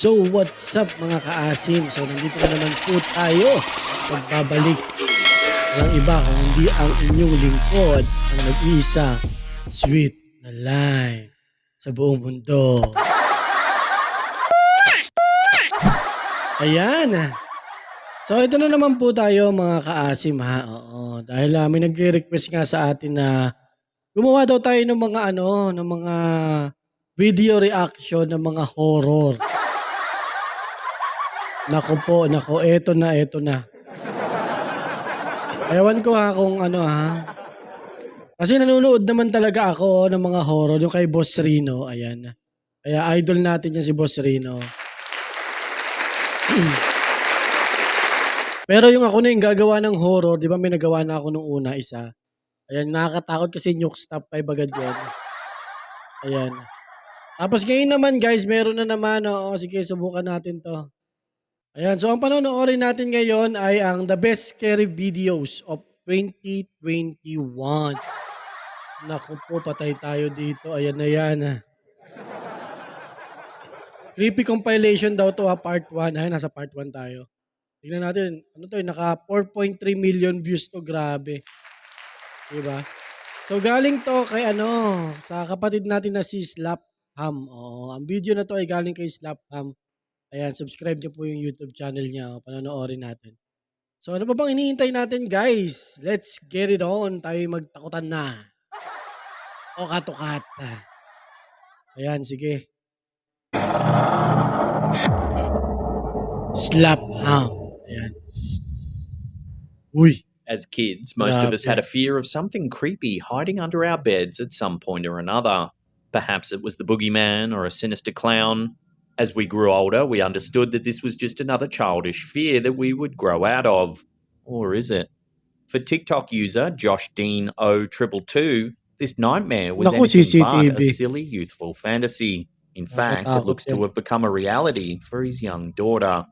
So what's up mga kaasim? So nandito na naman po tayo. Pagbabalik ng iba kung hindi ang inyong lingkod, ang nag-iisa, sweet na Lime sa buong mundo. Ayan. So ito na naman po tayo mga kaasim ha. Oo, dahil may nagre-request nga sa atin na gumawa daw tayo ng mga ng mga video reaction ng mga horror. Nako, eto na. Ewan ko ha kung Kasi nanonood naman talaga ako ng mga horror, yung kay Boss Rino, ayan. Kaya idol natin yan si Boss Rino. Pero yung ako na yung gagawa ng horror, di ba may nagawa na ako nung una isa. Ayan, nakakatakot kasi nuke stop 5 agad yun. Ayan. Tapos ngayon naman guys, meron na naman, sige subukan natin to. Ayan, so ang panonoorin natin ngayon ay ang The Best Scary Videos of 2021. Naku po, patay tayo dito. Ayan na yan. Creepy compilation daw to part 1. Ay, nasa part 1 tayo. Tingnan natin. Ano to? Naka 4.3 million views to. Grabe. Diba? So galing to kay sa kapatid natin na si Slapham. Ang video na to ay galing kay Slapham. Ayan, subscribe niyo po yung YouTube channel niya. Panonoorin natin. So ano pa bang iniintay natin guys? Let's get it on. Tayo magtakutan na. Okatokat. Ayan, sige. Slapham. Ayan. Uy. As kids, most of us had a fear of something creepy hiding under our beds at some point or another. Perhaps it was the boogeyman or a sinister clown. As we grew older, we understood that this was just another childish fear that we would grow out of. Or is it? For TikTok user Josh Dean 0222, this nightmare was anything but a silly youthful fantasy. In fact, it looks to have become a reality for his young daughter.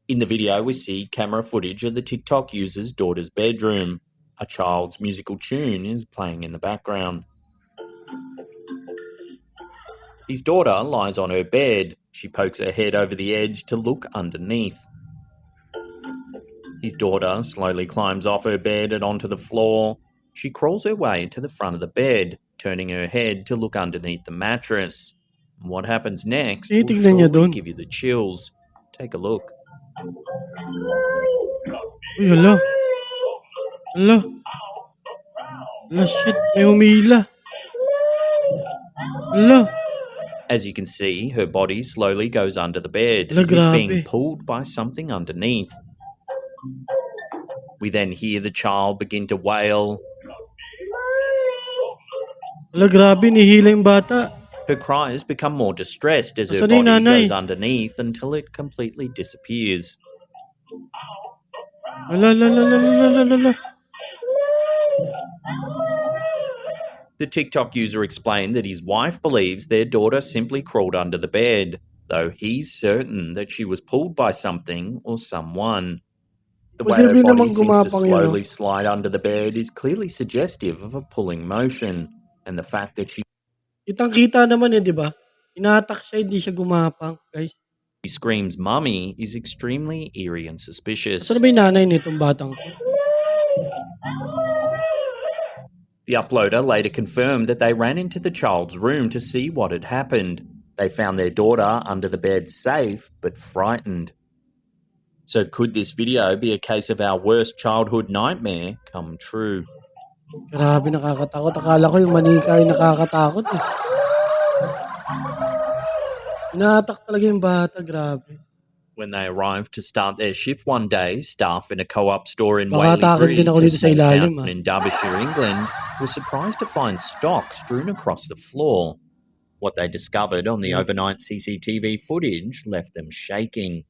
In the video, we see camera footage of the TikTok user's daughter's bedroom. A child's musical tune is playing in the background. His daughter lies on her bed. She pokes her head over the edge to look underneath. His daughter slowly climbs off her bed and onto the floor. She crawls her way to the front of the bed, turning her head to look underneath the mattress. What happens next will surely give you the chills. Take a look. Uy, hala. Shit, may humila. Hala. As you can see, her body slowly goes under the bed, as if being pulled by something underneath. We then hear the child begin to wail. Hala, grabe, nihila yung bata. Her cries become more distressed as her body goes underneath until it completely disappears. Hala. The TikTok user explained that his wife believes their daughter simply crawled under the bed, though he's certain that she was pulled by something or someone. The way her body seems to slowly slide under the bed is clearly suggestive of a pulling motion, and the fact that she kitang-kita naman di ba? Inatak siya, hindi siya gumapang, guys. She screams mummy is extremely eerie and suspicious. Saan ba yung nanay nitong batang to? The uploader later confirmed that they ran into the child's room to see what had happened. They found their daughter under the bed safe, but frightened. So could this video be a case of our worst childhood nightmare come true? Grabe, nakakatakot. Akala ko yung manika yung nakakatakot eh. Inatak talaga yung bata, grabe. When they arrived to start their shift one day, staff in a co-op store in Maiihi, in Derbyshire, England, were surprised to find stock strewn across the floor. What they discovered on the overnight CCTV footage left them shaking.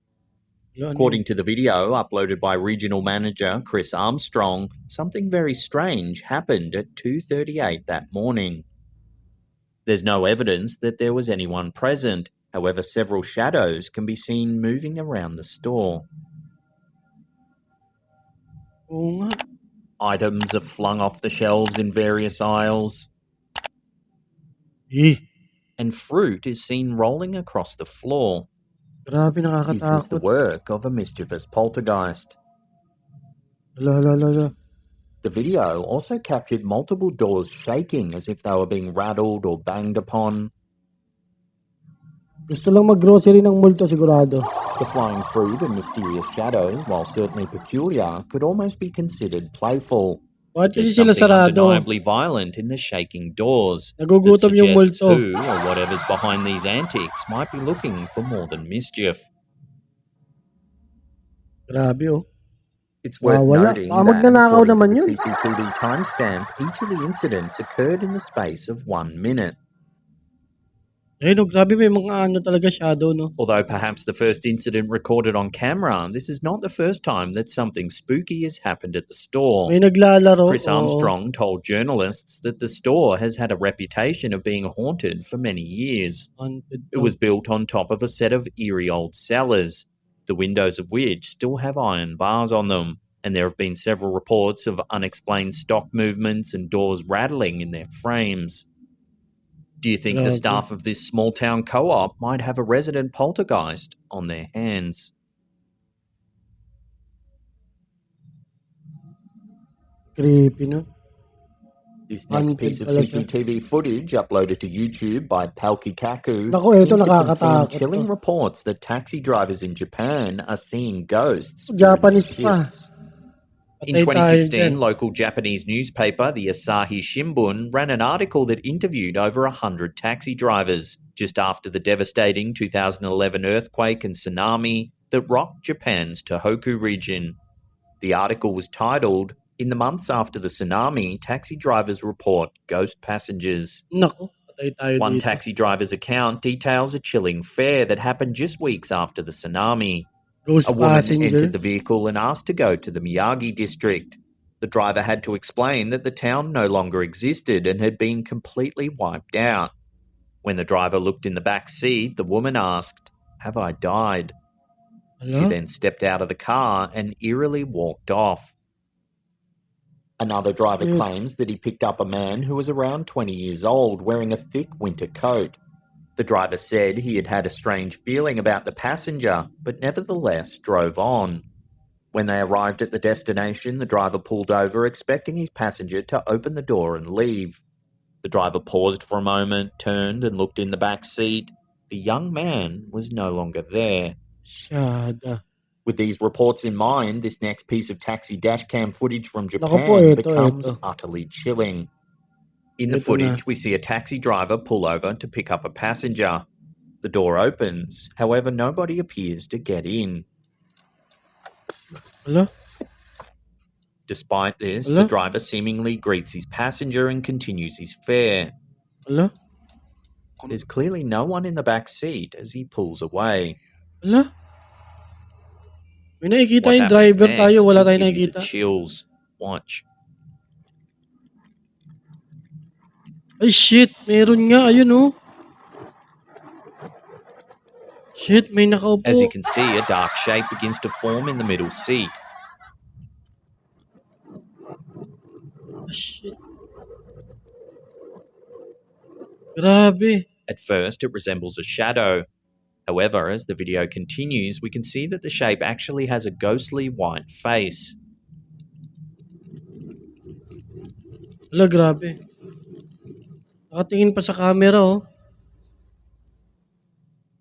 According to the video uploaded by regional manager Chris Armstrong, something very strange happened at 2:38 that morning. There's no evidence that there was anyone present. However, several shadows can be seen moving around the store. Items are flung off the shelves in various aisles. And fruit is seen rolling across the floor. Grabe, Is this the nakakatakot. work of a mischievous poltergeist? Hala. The video also captured multiple doors shaking as if they were being rattled or banged upon. Gusto lang mag-grocery ng multo sigurado. The flying fruit and mysterious shadows, while certainly peculiar, could almost be considered playful. Bakit kasi There's sila something sarado? undeniably violent in the shaking doors that Nagugutom yung suggests multo. who or whatever's behind these antics might be looking for more than mischief. Grabe oh. It's worth Wala. noting Baka that, magnanakaw according to naman the yun. CCTV timestamp, each of the incidents occurred in the space of 1 minute. Ayun oh, grabe may mga ano talaga shadow no. Although perhaps the first incident recorded on camera, this is not the first time that something spooky has happened at the store. May naglalaro. Chris Armstrong told journalists that the store has had a reputation of being haunted for many years. It was built on top of a set of eerie old cellars, the windows of which still have iron bars on them, and there have been several reports of unexplained stock movements and doors rattling in their frames. Do you think the staff of this small town co-op might have a resident poltergeist on their hands? Creepy no. This next piece of CCTV footage uploaded to YouTube by Palkikaku seems to confirm chilling reports that taxi drivers in Japan are seeing ghosts during their shifts. In 2016, local Japanese newspaper, the Asahi Shimbun, ran an article that interviewed over 100 taxi drivers just after the devastating 2011 earthquake and tsunami that rocked Japan's Tohoku region. The article was titled, "In the months after the tsunami, taxi drivers report ghost passengers." One taxi driver's account details a chilling fare that happened just weeks after the tsunami. A woman entered the vehicle and asked to go to the Maiihi district. The driver had to explain that the town no longer existed and had been completely wiped out. When the driver looked in the back seat, the woman asked, "Have I died?" She then stepped out of the car and eerily walked off. Another driver claims that he picked up a man who was around 20 years old wearing a thick winter coat. The driver said he had had a strange feeling about the passenger, but nevertheless drove on. When they arrived at the destination, the driver pulled over, expecting his passenger to open the door and leave. The driver paused for a moment, turned and looked in the back seat. The young man was no longer there. With these reports in mind, this next piece of taxi dashcam footage from Japan becomes utterly chilling. In the footage, we see a taxi driver pull over to pick up a passenger. The door opens, however, nobody appears to get in. Despite this, the driver seemingly greets his passenger and continues his fare. There's clearly no one in the back seat as he pulls away. May nakikita What yung happens driver tayo, next wala will tayong give you the nakikita. chills. Watch. Ay shit, meron nga, ayun oh. Shit, may nakaupo. As you can see, a dark shape begins to form in the middle seat. Oh, shit. Grabe. At first, it resembles a shadow. However, as the video continues, we can see that the shape actually has a ghostly white face. Hala, grabe. Nakatingin pa sa camera oh.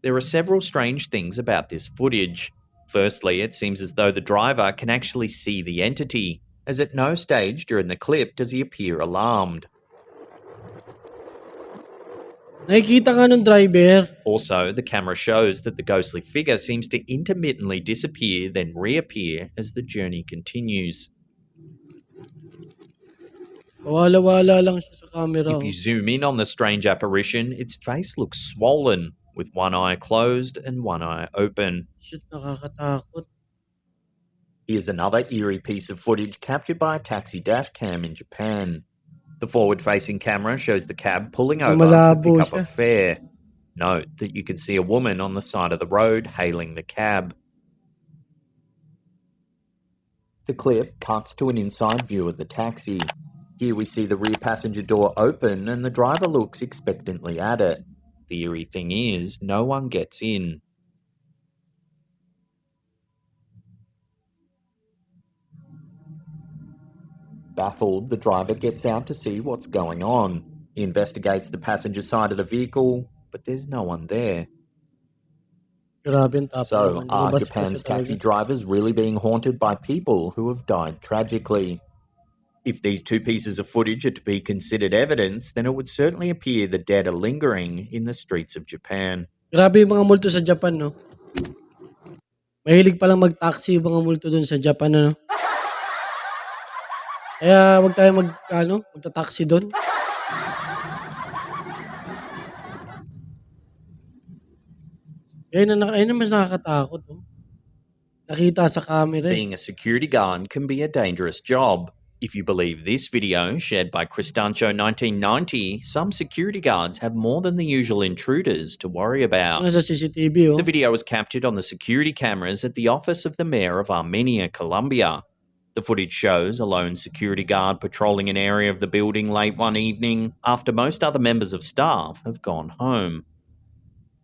There are several strange things about this footage. Firstly, it seems as though the driver can actually see the entity, as at no stage during the clip does he appear alarmed. Nakikita ka ng driver. Also, the camera shows that the ghostly figure seems to intermittently disappear, then reappear as the journey continues. Wala-wala lang siya sa camera. If you zoom in on the strange apparition, its face looks swollen, with one eye closed and one eye open. Shit, nakakatakot. Here's another eerie piece of footage captured by a taxi dashcam in Japan. The forward-facing camera shows the cab pulling over to pick up a fare. Note that you can see a woman on the side of the road hailing the cab. The clip cuts to an inside view of the taxi. Here we see the rear passenger door open and the driver looks expectantly at it. The eerie thing is, no one gets in. Baffled, the driver gets out to see what's going on. He investigates the passenger side of the vehicle, but there's no one there. Grabe ang tapang So, naman. are Lumabas-pas Japan's siya talaga. taxi drivers really being haunted by people who have died tragically? If these two pieces of footage are to be considered evidence, then it would certainly appear the dead are lingering in the streets of Japan. Grabe yung mga multo sa Japan, no? Mahilig palang mag-taxi yung mga multo dun sa Japan, ano? Kaya wag tayo magta-taxi dun. Ayun ang mas nakakatakot, oh. Nakita sa camera, eh. Being a security guard can be a dangerous job. If you believe this video, shared by Cristancho1990, some security guards have more than the usual intruders to worry about. Ano sa CCTV, oh. The video was captured on the security cameras at the office of the mayor of Armenia, Colombia. The footage shows a lone security guard patrolling an area of the building late one evening after most other members of staff have gone home.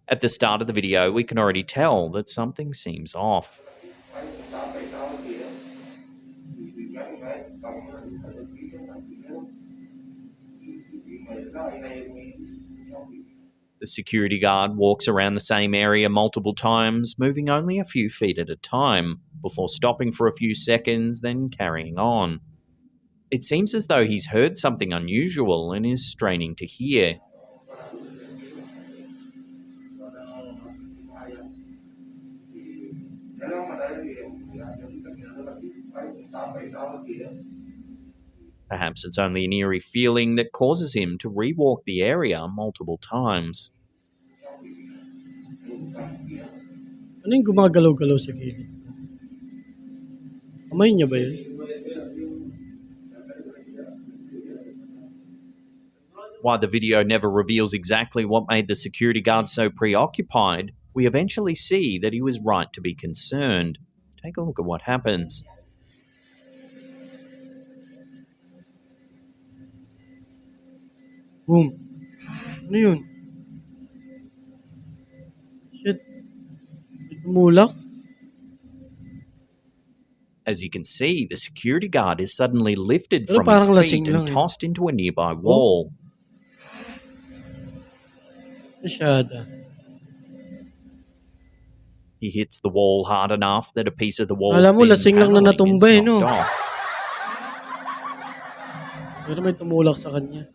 At the start of the video, we can already tell that something seems off. The security guard walks around the same area multiple times, moving only a few feet at a time, before stopping for a few seconds, then carrying on. It seems as though he's heard something unusual and is straining to hear. Perhaps it's only an eerie feeling that causes him to rewalk the area multiple times. Ano yung gumagalaw-galaw sa gilid? Kamay niya ba yun? While the video never reveals exactly what made the security guard so preoccupied, we eventually see that he was right to be concerned. Take a look at what happens. Boom. Ano yun? Shit. Tumulak? As you can see, the security guard is suddenly lifted Pero from his parang lasing feet and lang, eh. tossed into a nearby wall. Masyada. He hits the wall hard enough that a piece of the wall's Alam mo, thin lasing lang na paneling is natumba, eh, no? knocked off. Pero may tumulak sa kanya.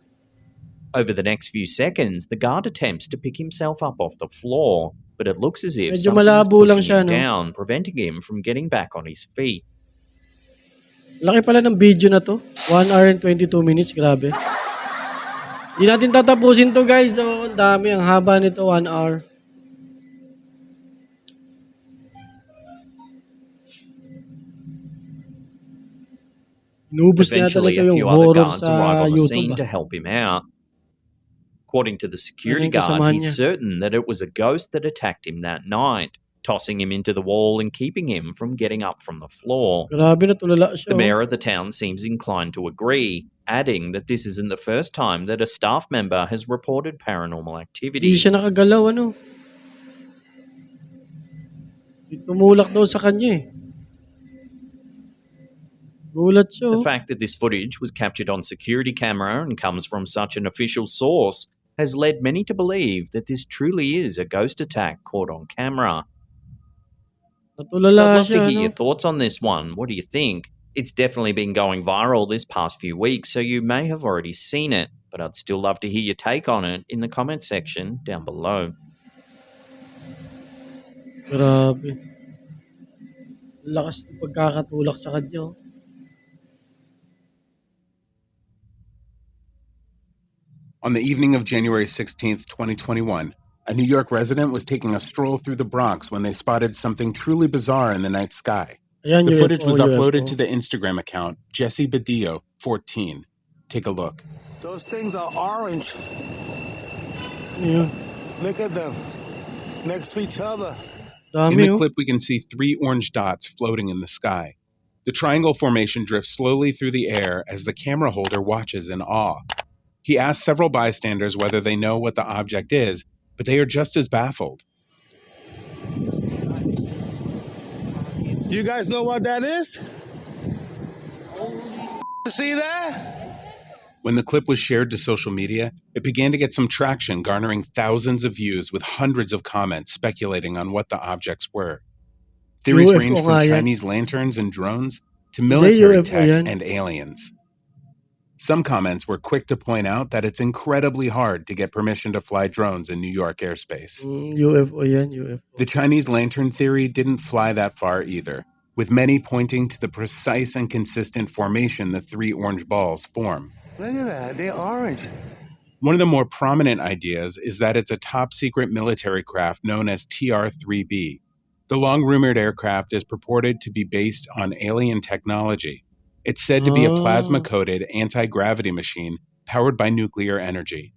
Over the next few seconds, the guard attempts to pick himself up off the floor, but it looks as if Medyo something is malabo lang pushing siya, him no? down, preventing him from getting back on his feet. Laki pala ng video na to. 1 hour and 22 minutes. Grabe. Di natin tatapusin to, guys. So, ang dami. Ang haba nito. 1 hour. Inubos niya Eventually, talaga a yung few other horror guards sa arrive on the YouTube. scene to help him out. According to the security Ano yung kasamahan guard, he's niya? certain that it was a ghost that attacked him that night, tossing him into the wall and keeping him from getting up from the floor. Grabe, natulala siya. The mayor of the town seems inclined to agree, adding that this isn't the first time that a staff member has reported paranormal Hindi activity. siya nakagalaw, ano? Tumulak daw sa kanya, eh. Gulat siya, The oh. fact that this footage was captured on security camera and comes from such an official source has led many to believe that this truly is a ghost attack caught on camera. So I'd Natulala love to siya, hear ano? your thoughts on this one. What do you think? It's definitely been going viral this past few weeks, so you may have already seen it, but I'd still love to hear your take on it in the comment section down below. Grabe. Lakas ng pagkakatulak sa kanya, oh. On the evening of January 16th, 2021, a New York resident was taking a stroll through the Bronx when they spotted something truly bizarre in the night sky. Ayan, The UFO, footage was uploaded UFO. to the Instagram account Jesse Badillo 14. Take a look. Those things are orange. Ano yun? Look at them. Next to each other. In Dami, the oh. clip, we can see 3 orange dots floating in the sky. The triangle formation drifts slowly through the air as the camera holder watches in awe. He asks several bystanders whether they know what the object is, but they are just as baffled. You guys know what that is? See that? When the clip was shared to social media, it began to get some traction, garnering thousands of views with hundreds of comments speculating on what the objects were. Theories UFO ranged from nga yan. Chinese lanterns and drones to Hindi, military UFO tech yan. and aliens. Some comments were quick to point out that it's incredibly hard to get permission to fly drones in New York airspace. UFO yan, UFO. The Chinese lantern theory didn't fly that far either, with many pointing to the precise and consistent formation the three orange balls form. Look at that. They're orange. One of the more prominent ideas is that it's a top-secret military craft known as TR-3B. The long-rumored aircraft is purported to be based on alien technology. It's said to be a plasma-coated anti-gravity machine powered by nuclear energy.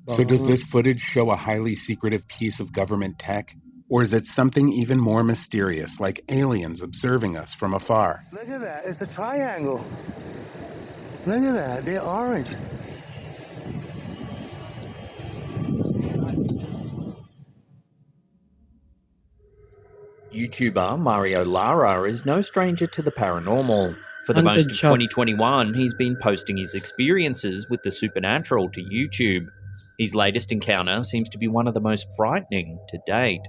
So does this footage show a highly secretive piece of government tech? Or is it something even more mysterious, like aliens observing us from afar? Look at that. It's a triangle. Look at that. They're orange. YouTuber Mario Lara is no stranger to the paranormal. For the Haunted most of shop. 2021, he's been posting his experiences with the supernatural to YouTube. His latest encounter seems to be one of the most frightening to date.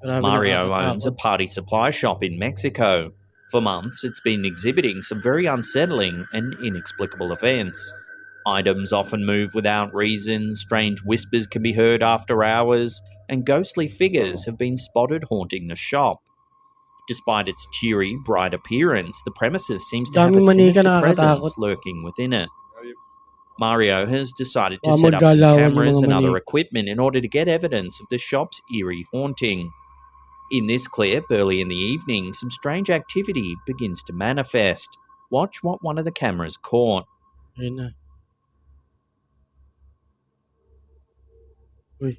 Grabe, Mario owns a nakakatakot. party supply shop in Mexico. For months, it's been exhibiting some very unsettling and inexplicable events. Items often move without reason, strange whispers can be heard after hours, and ghostly figures have been spotted haunting the shop. Despite its cheery, bright appearance, the premises seems to have a Daming manika sinister nakakatakot. presence lurking within it. Mario has decided to Baka set up some maggalawan yung cameras mga and other manika. equipment in order to get evidence of the shop's eerie haunting. In this clip, early in the evening, some strange activity begins to manifest. Watch what one of the cameras caught. Ayun na. Uy.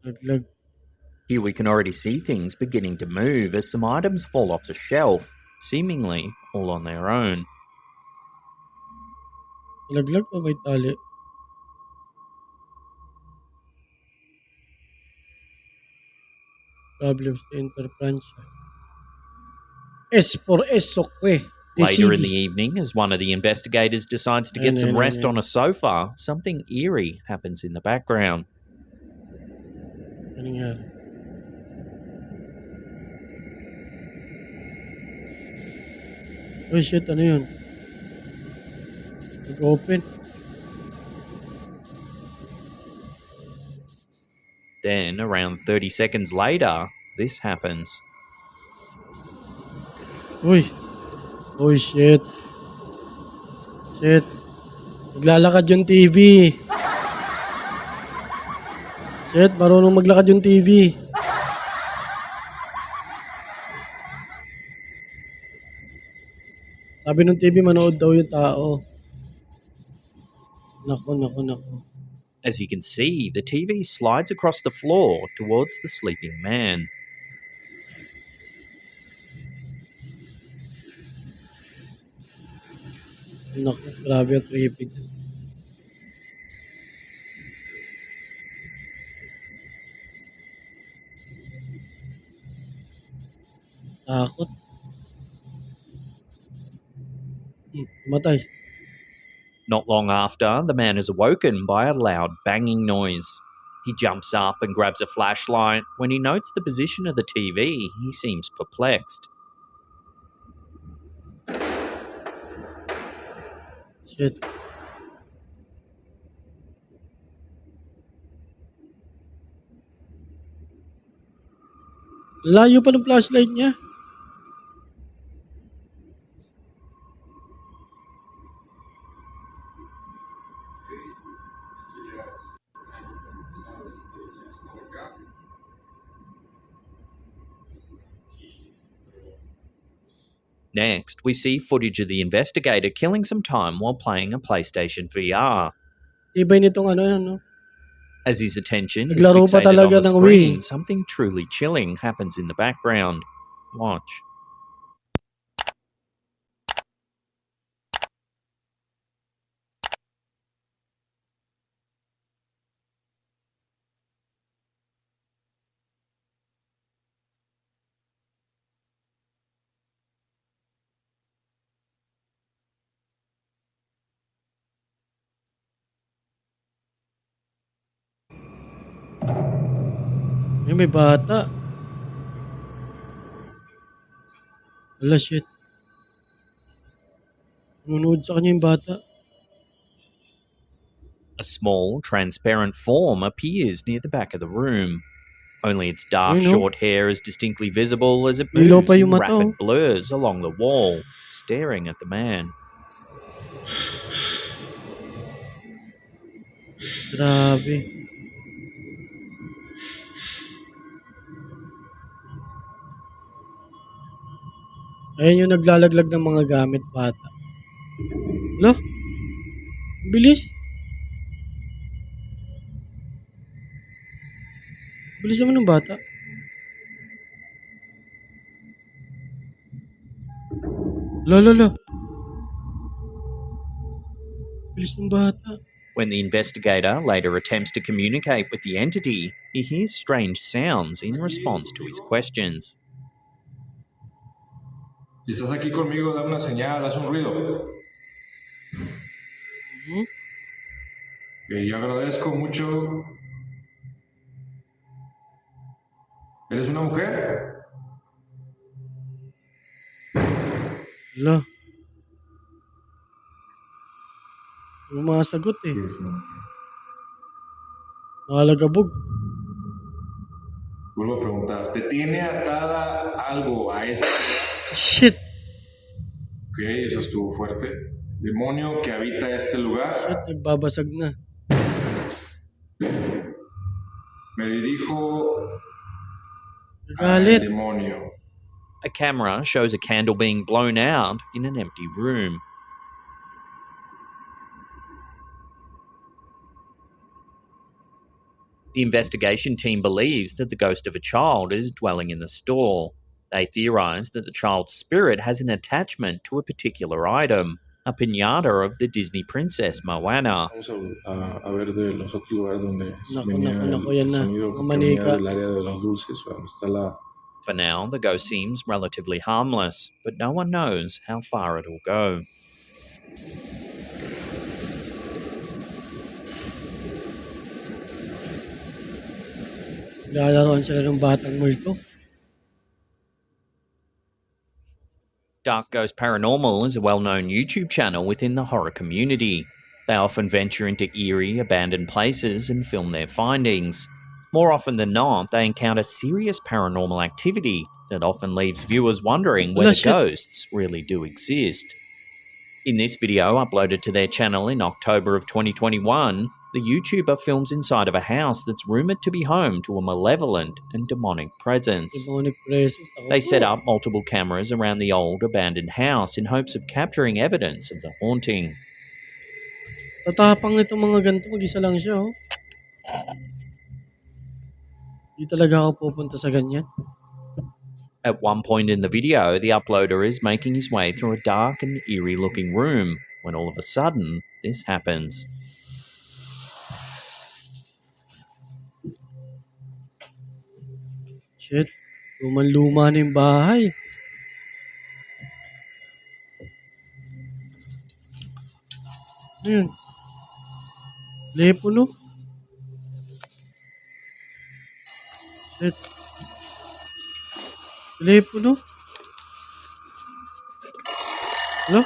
Laglag. Here we can already see things beginning to move as some items fall off the shelf, seemingly all on their own. Laglag o may tali? Problems to enter Francia. S for Esokwe. Later in the evening, as one of the investigators decides to get some rest on Ayun. a sofa, something eerie happens in the background. Ano nangyari? Oh shit, ano yun? Nag-open. Then, around 30 seconds later, this happens. Uy. Oh shit. Shit. Naglalakad yung TV. Shit, marunong maglakad yung TV. Sabi ng TV, manood daw yung tao. Naku. As you can see, the TV slides across the floor towards the sleeping man. Naku, grabe ang creepy. Takot. Matay. Not long after, the man is awoken by a loud banging noise. He jumps up and grabs a flashlight. When he notes the position of the TV, he seems perplexed. Shit. Layo pa ng flashlight niya. Next, we see footage of the investigator killing some time while playing a PlayStation VR. Tibay nitong ano yan, no? As his attention is Naglaro pa fixated on talaga the ng screen, Wii. something truly chilling happens in the background. Watch. Ay, may bata. Wala, shit. Nunood sa kanya yung bata. A small, transparent form appears near the back of the room. Only its dark, Ayun, no? short hair is distinctly visible as it Ilaw moves pa yung in mata, rapid oh. blurs along the wall, staring at the man. Grabe. Ayan yung naglalaglag ng mga gamit, bata. Hala? Bilis. Bilis naman ng bata. Hala. Bilis ng bata. When the investigator later attempts to communicate with the entity, he hears strange sounds in response to his questions. Si estás aquí conmigo, dame una señal, haz un ruido. Yo agradezco mucho. ¿Eres una mujer? Hala. Yung mga sagot eh. Nakalagabog. Vuelvo a preguntar, ¿te tiene atada algo a esta? Shit. Ok, eso estuvo fuerte. Demonio que habita este lugar. Shit, nagbabasag na. Me dirijo al Nagalit. demonio. A camera shows a candle being blown out in an empty room. The investigation team believes that the ghost of a child is dwelling in the store. They theorize that the child's spirit has an attachment to a particular item, a piñata of the Disney princess Moana. Vamos a ver de los otros lugares donde Naku, yan na. sonido Ang que venía manika. del área de los dulces, donde está la... For now, the ghost seems relatively harmless, but no one knows how far it'll go. Lalaroan sila ng batang multo. Dark Ghost Paranormal is a well-known YouTube channel within the horror community. They often venture into eerie, abandoned places and film their findings. More often than not, they encounter serious paranormal activity that often leaves viewers wondering whether ghosts really do exist. In this video, uploaded to their channel in October of 2021, the YouTuber films inside of a house that's rumoured to be home to a malevolent and demonic presence. Demonic presence. They set up multiple cameras around the old, abandoned house in hopes of capturing evidence of the haunting. Tatapang nito mga ganito. Mag-isa lang siya, oh. Di talaga ako pupunta sa ganyan. At one point in the video, the uploader is making his way through a dark and eerie-looking room when all of a sudden, this happens. Shit. Luman-luma na yung bahay. Ayun. Telepono. Shit. Telepono. Hello?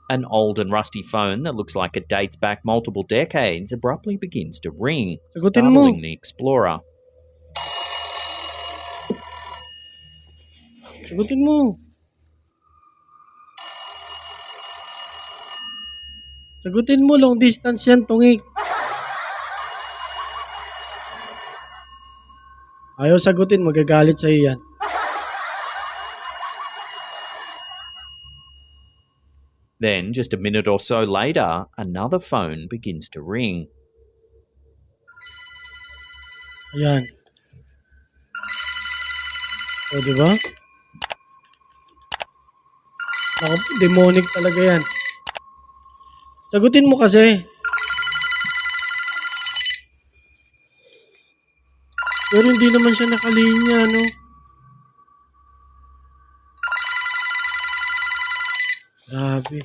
An old and rusty phone that looks like it dates back multiple decades abruptly begins to ring, Sagutin mo. startling the explorer. Sagutin mo. Sagutin mo. Long distance yan, tungik. Ayaw sagutin. Magagalit sa'yo yan. Then, just a minute or so later, another phone begins to ring. Ayan. O, diba? Naku, demonic talaga yan. Sagutin mo kasi. Pero hindi naman siya nakalinya, no? Grabe.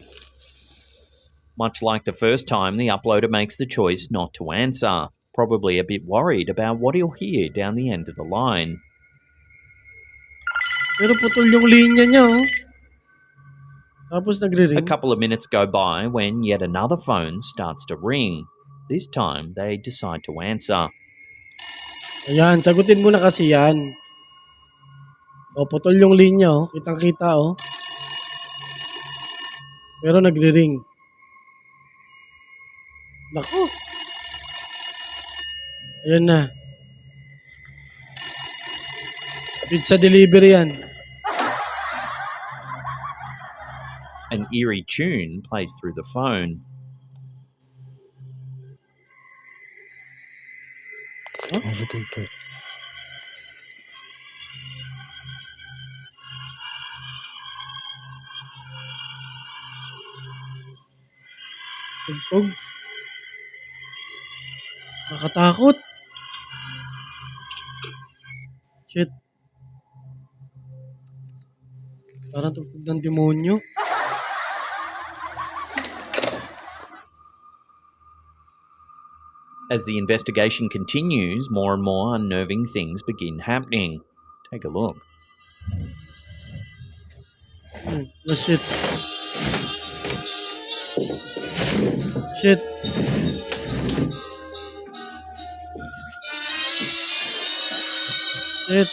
Much like the first time, the uploader makes the choice not to answer, probably a bit worried about what he'll hear down the end of the line. Pero putol yung linya niya, oh. Tapos A nagre-ring. couple of minutes go by when yet another phone starts to ring. This time, they decide to answer. Ayan, sagutin mo na kasi yan. O, putol yung linya, oh. Kitang-kita, oh. Pero nagre-ring. Naku. Ayan na. Pizza delivery yan. An eerie tune plays through the phone. Tugtog. Nakatakot. Shit. Parang tugtog ng demonyo. As the investigation continues, more and more unnerving things begin happening. Take a look. Oh, shit. Shit. Shit.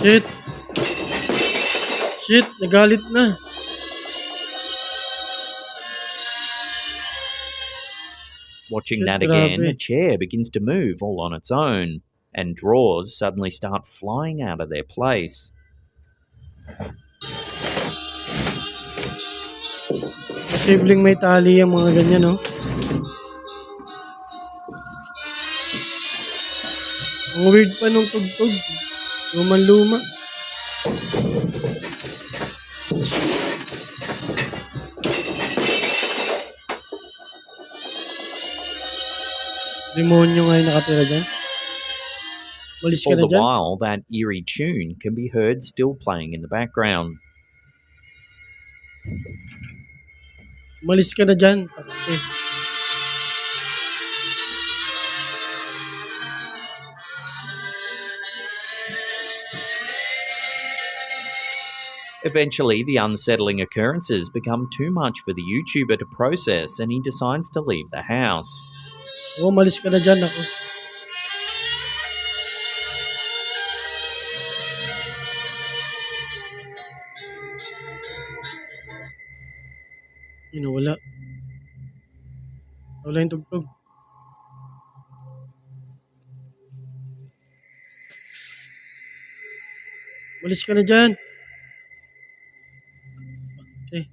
Shit. Shit, nagalit na. Watching Shit, that again, grabe. a chair begins to move all on its own, and drawers suddenly start flying out of their place. Posibleng may tali ang mga ganyan, no? Ang weird pa nung tugtog. Luman-luma. Demonyo nga yung nakatira dyan. Malis ka All na the dyan. while, that eerie tune can be heard still playing in the background. Malis ka na dyan. Okay. Eventually, the unsettling occurrences become too much for the YouTuber to process, and he decides to leave the house. Oo, malis ka na dyan ako. Wala. Wala yung tugtog. Malis ka na dyan. Okay.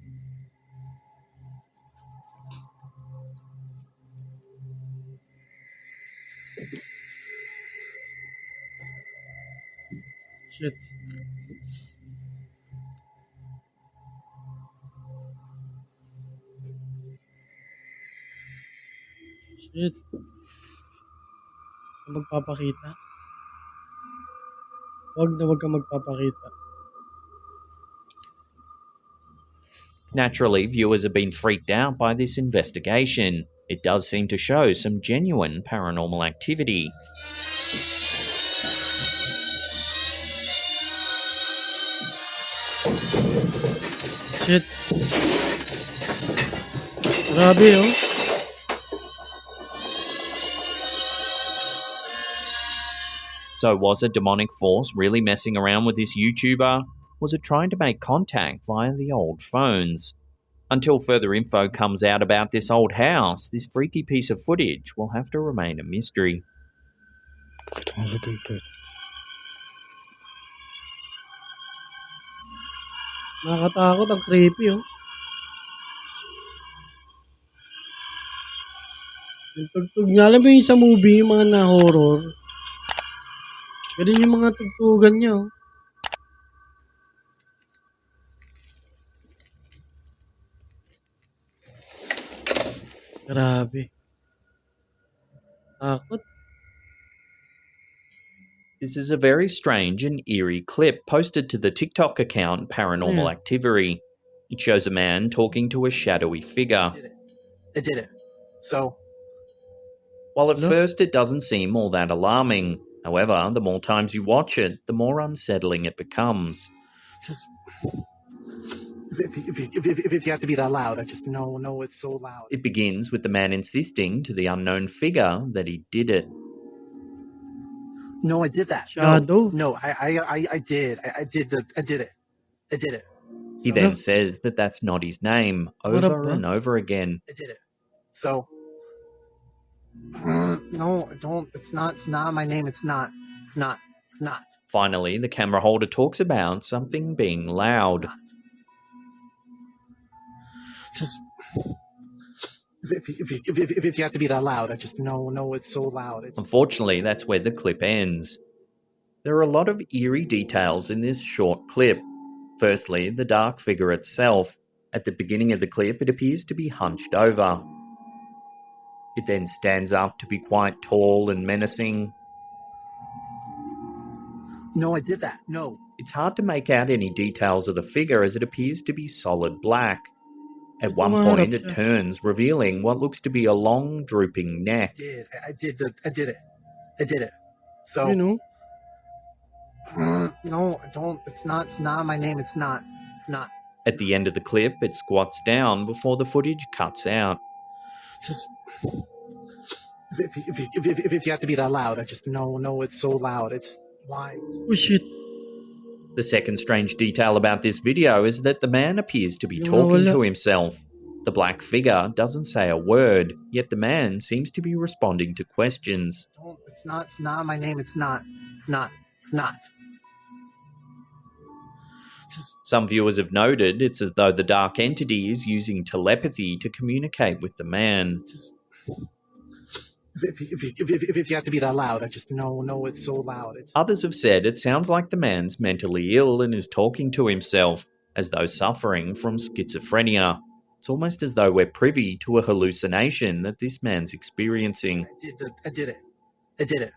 Shit. Shit. Magpapakita. Wag ka magpapakita. Naturally, viewers have been freaked out by this investigation. It does seem to show some genuine paranormal activity. Shit. Grabe, oh. So was a demonic force really messing around with this YouTuber? Was it trying to make contact via the old phones? Until further info comes out about this old house, this freaky piece of footage will have to remain a mystery. Nakakatakot, ang creepy, oh. Yung tugtog niya, alam mo yung sa movie, yung mga na-horror. Ganun yung mga tugtugan niya, oh. Grabe. Takot. This is a very strange and eerie clip posted to the TikTok account Paranormal Activity. It shows a man talking to a shadowy figure. It did it. So, While at Hello? first it doesn't seem all that alarming, however, the more times you watch it, the more unsettling it becomes. just if you have to be that loud, I just know it's so loud. It begins with the man insisting to the unknown figure that he did it. No, I did that. Shadow? No, I did. I did it. I did it. He So, then says that that's not his name What over up, and over again. I did it. So, no, don't. It's not my name. It's not. Finally, the camera holder talks about something being loud. Just if you have to be that loud, I just know it's so loud. Unfortunately, that's where the clip ends. There are a lot of eerie details in this short clip. Firstly, the dark figure itself. At the beginning of the clip, it appears to be hunched over. It then stands up to be quite tall and menacing. No, I did that. No. It's hard to make out any details of the figure as it appears to be solid black. At one point, it turns, revealing what looks to be a long, drooping neck. I did it. So, You know? no, don't. It's not my name. It's not. At the end of the clip, it squats down before the footage cuts out. Just if you have to be that loud, I just know it's so loud. It's why. Oh shit. The second strange detail about this video is that the man appears to be Yung talking nawala. to himself. The black figure doesn't say a word, yet the man seems to be responding to questions. Don't. It's not my name. It's not. Just Some viewers have noted it's as though the dark entity is using telepathy to communicate with the man. if you have to be that loud, I just know it's so loud. It's Others have said it sounds like the man's mentally ill and is talking to himself, as though suffering from schizophrenia. It's almost as though we're privy to a hallucination that this man's experiencing. I did it.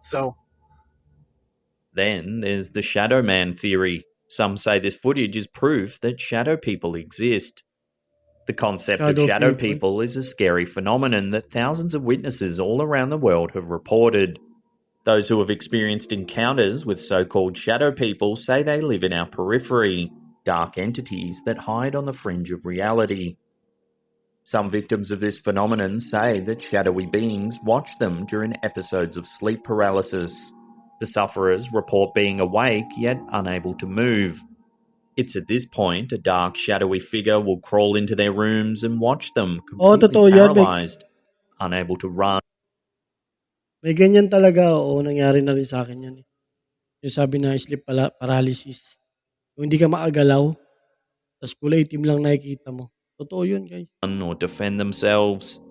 So, Then there's the Shadow Man theory. Some say this footage is proof that shadow people exist. The concept of Shadow shadow people. people is a scary phenomenon that thousands of witnesses all around the world have reported. Those who have experienced encounters with so-called shadow people say they live in our periphery, dark entities that hide on the fringe of reality. Some victims of this phenomenon say that shadowy beings watch them during episodes of sleep paralysis. The sufferers report being awake yet unable to move. It's at this point a dark, shadowy figure will crawl into their rooms and watch them completely totoo yan. paralyzed, unable to run. May ganyan talaga. Oo, nangyari na rin sa akin yan. Yung sabi na sleep paralysis. Yung hindi ka maagalaw, tas kulay itim lang nakikita mo. Totoo yun, guys. Or defend themselves.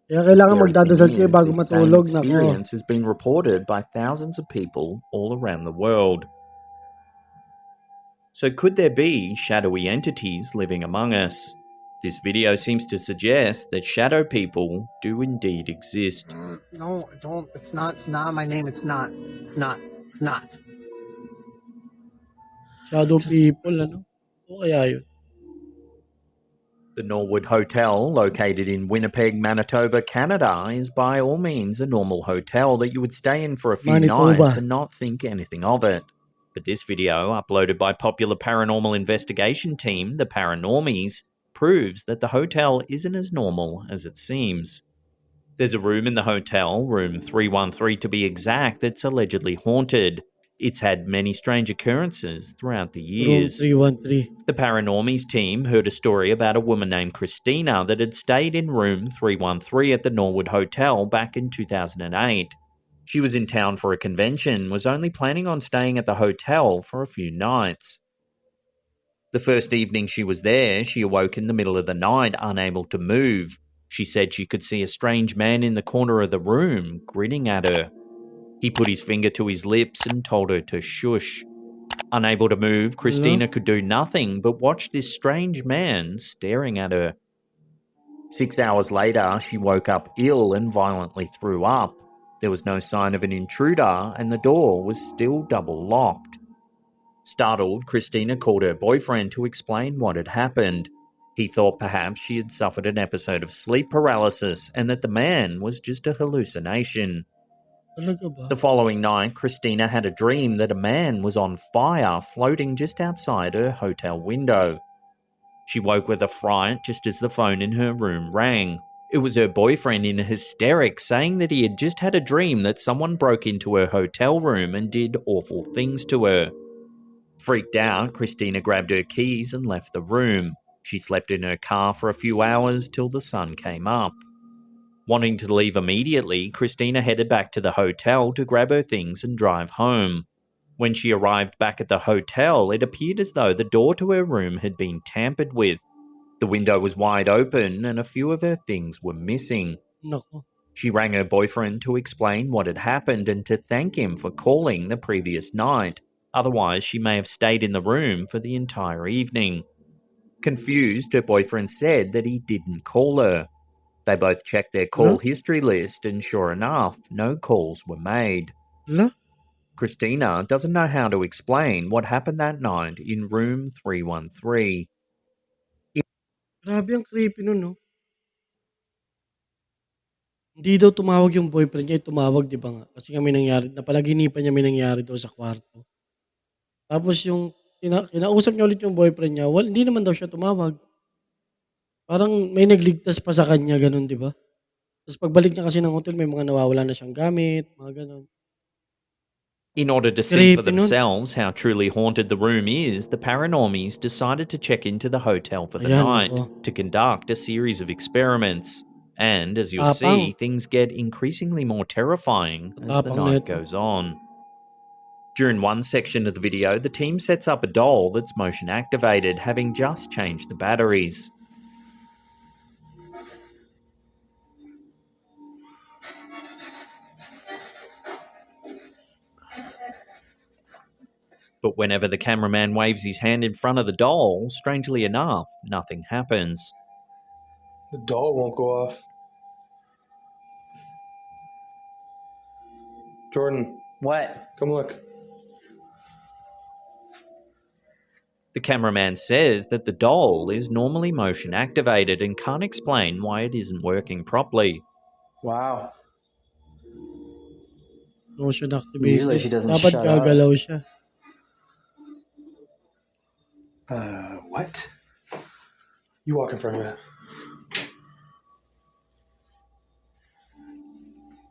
Kaya kailangan The scary magdadasal thing kayo is, bago this matulog. same Nako. experience has been reported by thousands of people all around the world. So could there be shadowy entities living among us? This video seems to suggest that shadow people do indeed exist. no, don't. It's not my name. It's not. Shadow people, ano? O kaya yun? The Norwood Hotel, located in Winnipeg, Manitoba, Canada, is by all means a normal hotel that you would stay in for a few Manitoba. nights and not think anything of it. But this video, uploaded by popular paranormal investigation team, the Paranormies, proves that the hotel isn't as normal as it seems. There's a room in the hotel, room 313 to be exact, that's allegedly haunted. It's had many strange occurrences throughout the Room years. 313. The Paranormies team heard a story about a woman named Christina that had stayed in room 313 at the Norwood Hotel back in 2008. She was in town for a convention, was only planning on staying at the hotel for a few nights. The first evening she was there, she awoke in the middle of the night, unable to move. She said she could see a strange man in the corner of the room, grinning at her. He put his finger to his lips and told her to shush. Unable to move, Christina could do nothing but watch this strange man staring at her. 6 hours later, she woke up ill and violently threw up. There was no sign of an intruder, and the door was still double locked. Startled, Christina called her boyfriend to explain what had happened. He thought perhaps she had suffered an episode of sleep paralysis and that the man was just a hallucination. Talaga ba? The following night, Christina had a dream that a man was on fire floating just outside her hotel window. She woke with a fright just as the phone in her room rang. It was her boyfriend in hysterics saying that he had just had a dream that someone broke into her hotel room and did awful things to her. Freaked out, Christina grabbed her keys and left the room. She slept in her car for a few hours till the sun came up. Wanting to leave immediately, Christina headed back to the hotel to grab her things and drive home. When she arrived back at the hotel, it appeared as though the door to her room had been tampered with. The window was wide open and a few of her things were missing. Nako. She rang her boyfriend to explain what had happened and to thank him for calling the previous night. Otherwise, she may have stayed in the room for the entire evening. Confused, her boyfriend said that he didn't call her. They both checked their call history list and sure enough, no calls were made. Hala? Christina doesn't know how to explain what happened that night in room 313. Grabe ang creepy nun, no? Hindi daw tumawag yung boyfriend niya, tumawag 'di ba nga? Kasi nga may nangyari napalaginipan niya may nangyari daw sa kwarto. Tapos yung kinausap niya ulit yung boyfriend niya, hindi naman daw siya tumawag. Parang may nagligtas pa sa kanya gano'n 'di ba? Tapos pagbalik niya kasi ng hotel may mga nawawalan na siyang gamit, mga gano'n. In order to see for Creepy nun. themselves how truly haunted the room is, the paranormies decided to check into the hotel for the Ayan, night nako. to conduct a series of experiments. And as you'll Tapang. see, things get increasingly more terrifying as the Tapang night nito. goes on. During one section of the video, the team sets up a doll that's motion activated, having just changed the batteries. But whenever the cameraman waves his hand in front of the doll, strangely enough, nothing happens. The doll won't go off. Jordan, What? come look. The cameraman says that the doll is normally motion activated and can't explain why it isn't working properly. Wow. Motion activated. Usually she doesn't Dapat shut up. gagalaw siya. What? You walk in front of it.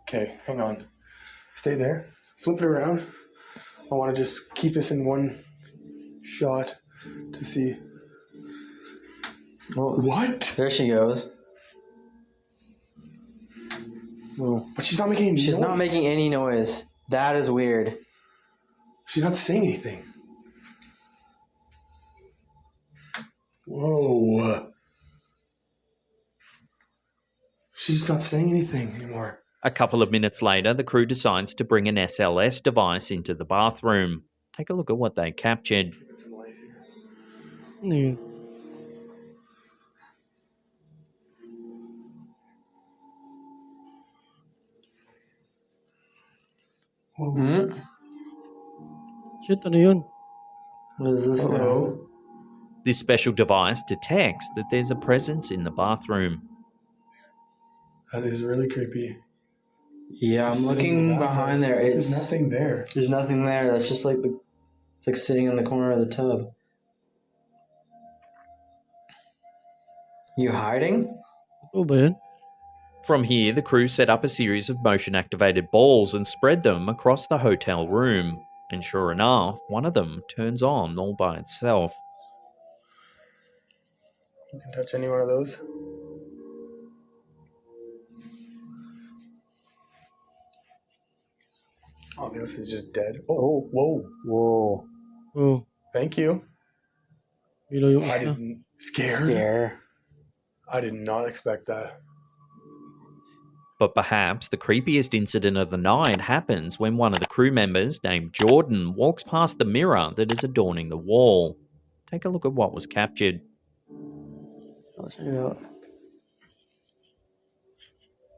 Okay, hang on. Stay there. Flip it around. I want to just keep this in one shot to see. Well, What? there she goes. Whoa. But she's not making any She's noise. not making any noise. That is weird. She's not saying anything. Whoa. She's not saying anything anymore. A couple of minutes later, the crew decides to bring an SLS device into the bathroom. Take a look at what they captured. Get some light here. Ano yun? Hmm? Shit, ano yun? What is this now? Hello. This special device detects that there's a presence in the bathroom. That is really creepy. Yeah, Just I'm sitting in looking the bathroom. behind there. There's nothing there. There's nothing there. That's just like it's like sitting in the corner of the tub. You hiding? Totoo ba yun? From here, the crew set up a series of motion-activated balls and spread them across the hotel room. And sure enough, one of them turns on all by itself. You can touch any one of those. Oh, this is just dead. Oh, whoa. Whoa. Oh, Thank you. bilo yung I isa. didn't scare. Scare. I did not expect that. But perhaps the creepiest incident of the night happens when one of the crew members, named Jordan, walks past the mirror that is adorning the wall. Take a look at what was captured. I'll check it out.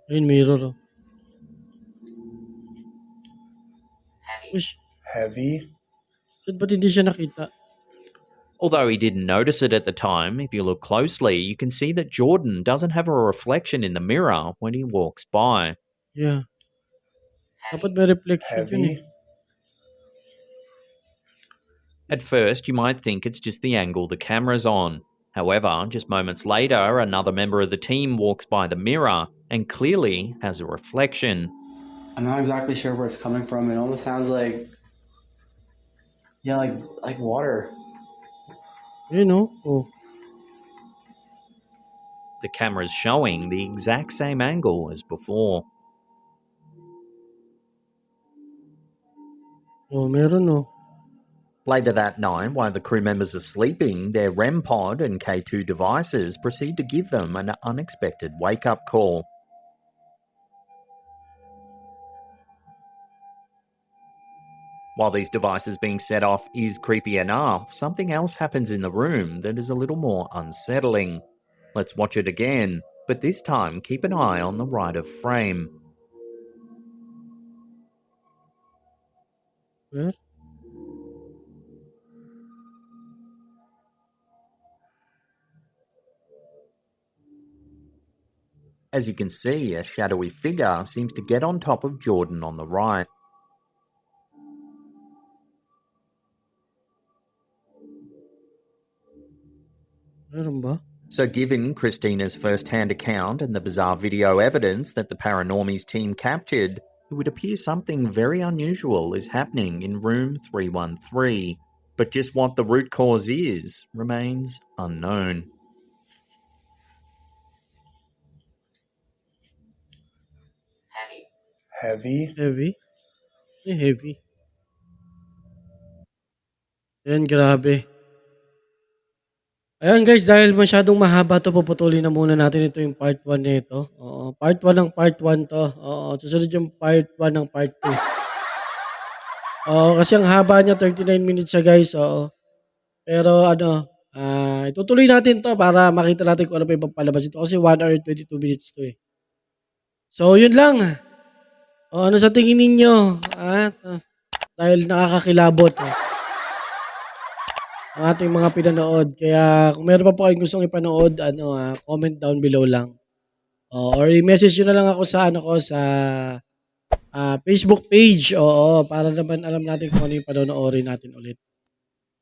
Ayun, mirror, oh. Ush, Heavy. Ba't hindi siya nakita? Although he didn't notice it at the time, if you look closely, you can see that Jordan doesn't have a reflection in the mirror when he walks by. Yeah. Dapat may reflection yun eh. Heavy. At first, you might think it's just the angle the camera's on. However, just moments later, another member of the team walks by the mirror and clearly has a reflection. I'm not exactly sure where it's coming from. It almost sounds like, yeah, like water. You know? Oh. The camera's showing the exact same angle as before. Oh, meron oh. Later that night, while the crew members are sleeping, their REM pod and K2 devices proceed to give them an unexpected wake-up call. While these devices being set off is creepy enough, something else happens in the room that is a little more unsettling. Let's watch it again, but this time keep an eye on the right of frame. Where? As you can see, a shadowy figure seems to get on top of Jordan on the right. Meron ba? So given Christina's first-hand account and the bizarre video evidence that the Paranormies team captured, it would appear something very unusual is happening in room 313. But just what the root cause is remains unknown. Heavy. Heavy? Heavy. Ayan, grabe. Ayan guys, dahil masyadong mahaba 'to, puputulin na muna natin. Ito yung part 1 nito. Oo, part 1 ng part 1 'to. Oo, susunod yung part 1 ng part 2. Oo, kasi ang haba niya 39 minutes siya guys, oo. Pero ano, itutuloy natin 'to para makita natin kung ano pa yung palabas ito kasi 1 hour 22 minutes 'to eh. So yun lang. O ano sa tingin ninyo? Dahil nakakakilabot ang ating mga pinanood. Kaya kung meron pa po kayong gustong ipanood, comment down below lang. Or i-message nyo na lang ako sa sa Facebook page. Oo, para naman alam natin kung ano yung panonoorin natin ulit.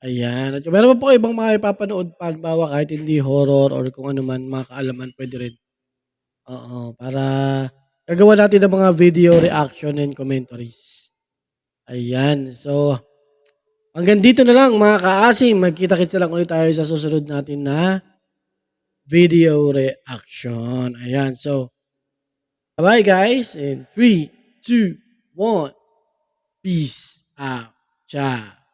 Ayan. At kung meron pa po ibang mga ipapanood pa, halimbawa kahit hindi horror or kung ano man, mga kaalaman, pwede rin. Oo, para gagawa natin ng mga video reaction and commentaries. Ayan. So, hanggang dito na lang mga kaasim. Magkita-kits na lang ulit tayo sa susunod natin na video reaction. Ayan. So, bye guys. In 3, 2, 1. Peace out. Ciao.